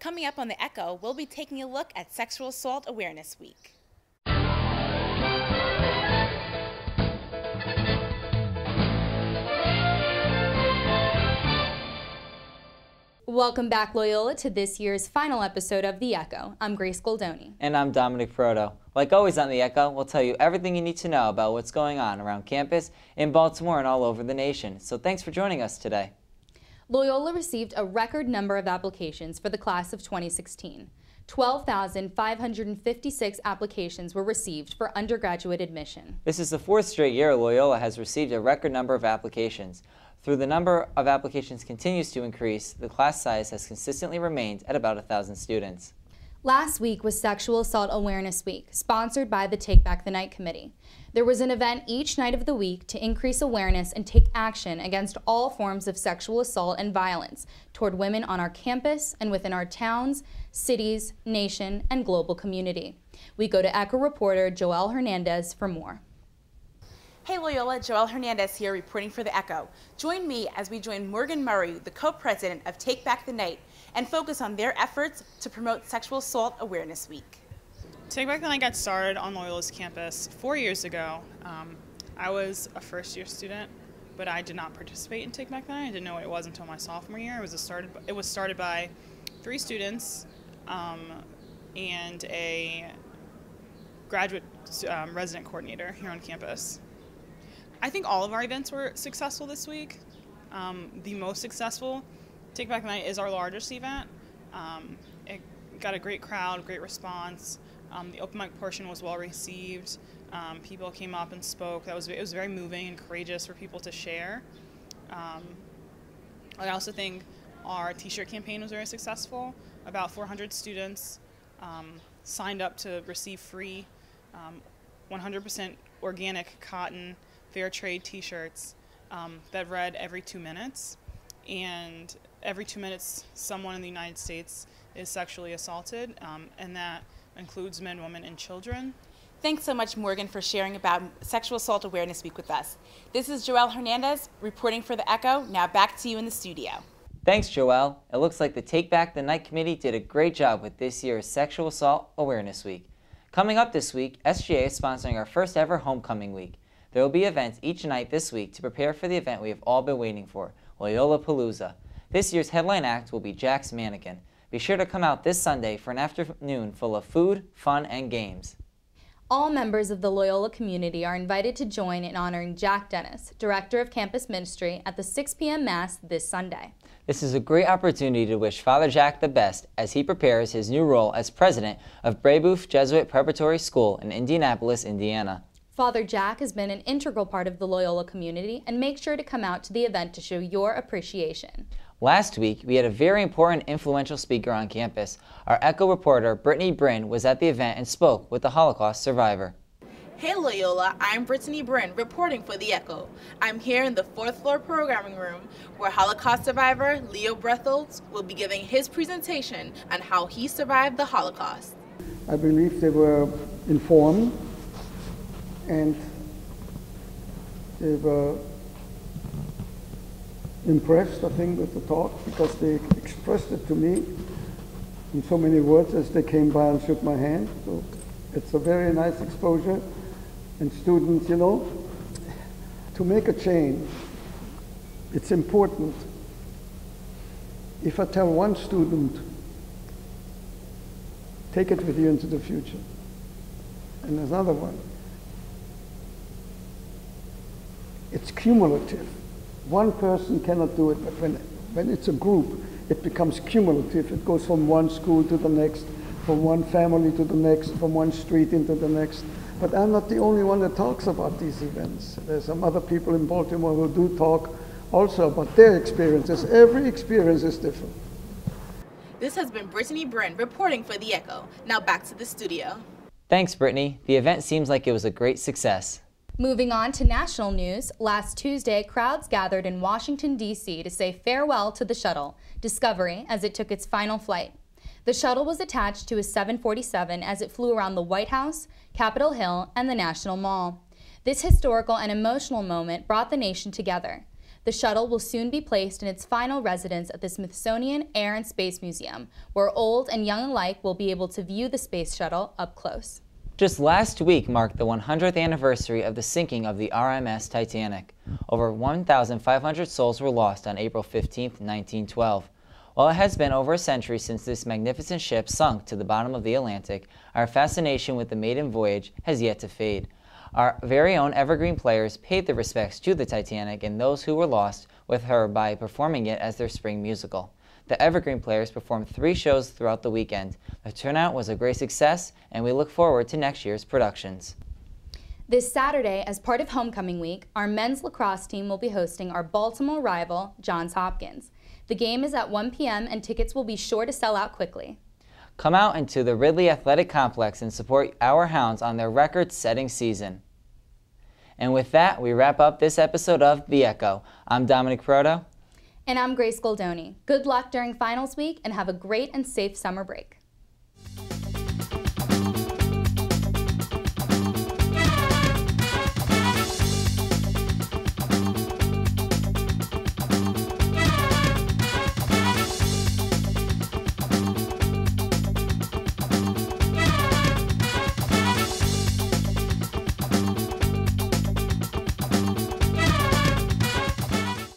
Coming up on The Echo, we'll be taking a look at Sexual Assault Awareness Week. Welcome back, Loyola, to this year's final episode of The Echo. I'm Grace Goldoni. And I'm Dominick Proto. Like always on The Echo, we'll tell you everything you need to know about what's going on around campus, in Baltimore, and all over the nation. So thanks for joining us today. Loyola received a record number of applications for the class of 2016. 12,556 applications were received for undergraduate admission. This is the fourth straight year Loyola has received a record number of applications. Though the number of applications continues to increase, the class size has consistently remained at about 1,000 students. Last week was Sexual Assault Awareness Week, sponsored by the Take Back the Night Committee. There was an event each night of the week to increase awareness and take action against all forms of sexual assault and violence toward women on our campus and within our towns, cities, nation, and global community. We go to Echo reporter Joelle Hernandez for more. Hey Loyola, Joelle Hernandez here reporting for The Echo. Join me as we join Morgan Murray, the co-president of Take Back the Night, and focus on their efforts to promote Sexual Assault Awareness Week. Take Back the Night got started on Loyola's campus 4 years ago. I was a first-year student, but I did not participate in Take Back the Night. I didn't know what it was until my sophomore year. It was started by 3 students and a graduate resident coordinator here on campus. I think all of our events were successful this week. The most successful, Take Back the Night, is our largest event. It got a great crowd, great response. The open mic portion was well received. People came up and spoke. It was very moving and courageous for people to share. I also think our t-shirt campaign was very successful. About 400 students signed up to receive free 100% organic cotton fair trade t-shirts that read every 2 minutes. And every 2 minutes, someone in the United States is sexually assaulted, and that includes men, women, and children. Thanks so much, Morgan, for sharing about Sexual Assault Awareness Week with us. This is Joelle Hernandez reporting for The Echo. Now back to you in the studio. Thanks, Joelle. It looks like the Take Back the Night Committee did a great job with this year's Sexual Assault Awareness Week. Coming up this week, SGA is sponsoring our first ever Homecoming Week. There will be events each night this week to prepare for the event we have all been waiting for, Loyola-Palooza. This year's headline act will be Jack's Mannequin. Be sure to come out this Sunday for an afternoon full of food, fun, and games. All members of the Loyola community are invited to join in honoring Jack Dennis, Director of Campus Ministry, at the 6 p.m. Mass this Sunday. This is a great opportunity to wish Father Jack the best as he prepares his new role as president of Brebeuf Jesuit Preparatory School in Indianapolis, Indiana. Father Jack has been an integral part of the Loyola community, and make sure to come out to the event to show your appreciation. Last week, we had a very important, influential speaker on campus. Our Echo reporter, Brittany Bryn, was at the event and spoke with a Holocaust survivor. Hey Loyola, I'm Brittany Bryn, reporting for The Echo. I'm here in the 4th floor programming room where Holocaust survivor Leo Breatholtz will be giving his presentation on how he survived the Holocaust. I believe they were informed and they were impressed, I think, with the talk because they expressed it to me in so many words as they came by and shook my hand. So it's a very nice exposure. And students, you know, to make a change, it's important. If I tell one student, take it with you into the future, and there's another one, it's cumulative. One person cannot do it, but when it's a group, it becomes cumulative. It goes from one school to the next, from one family to the next, from one street into the next. But I'm not the only one that talks about these events. There's some other people in Baltimore who do talk also about their experiences. Every experience is different. This has been Brittany Bryn reporting for The Echo. Now back to the studio. Thanks, Brittany. The event seems like it was a great success. Moving on to national news, last Tuesday, crowds gathered in Washington, D.C. to say farewell to the shuttle, Discovery, as it took its final flight. The shuttle was attached to a 747 as it flew around the White House, Capitol Hill, and the National Mall. This historical and emotional moment brought the nation together. The shuttle will soon be placed in its final residence at the Smithsonian Air and Space Museum, where old and young alike will be able to view the space shuttle up close. Just last week marked the 100th anniversary of the sinking of the RMS Titanic. Over 1,500 souls were lost on April 15, 1912. While it has been over a century since this magnificent ship sunk to the bottom of the Atlantic, our fascination with the maiden voyage has yet to fade. Our very own Evergreen players paid their respects to the Titanic and those who were lost with her by performing it as their spring musical. The Evergreen players performed 3 shows throughout the weekend. The turnout was a great success, and we look forward to next year's productions. This Saturday, as part of Homecoming Week, our men's lacrosse team will be hosting our Baltimore rival, Johns Hopkins. The game is at 1 p.m. and tickets will be sure to sell out quickly. Come out into the Ridley Athletic Complex and support our Hounds on their record-setting season. And with that, we wrap up this episode of The Echo. I'm Dominick Proto. And I'm Grace Goldoni. Good luck during finals week and have a great and safe summer break.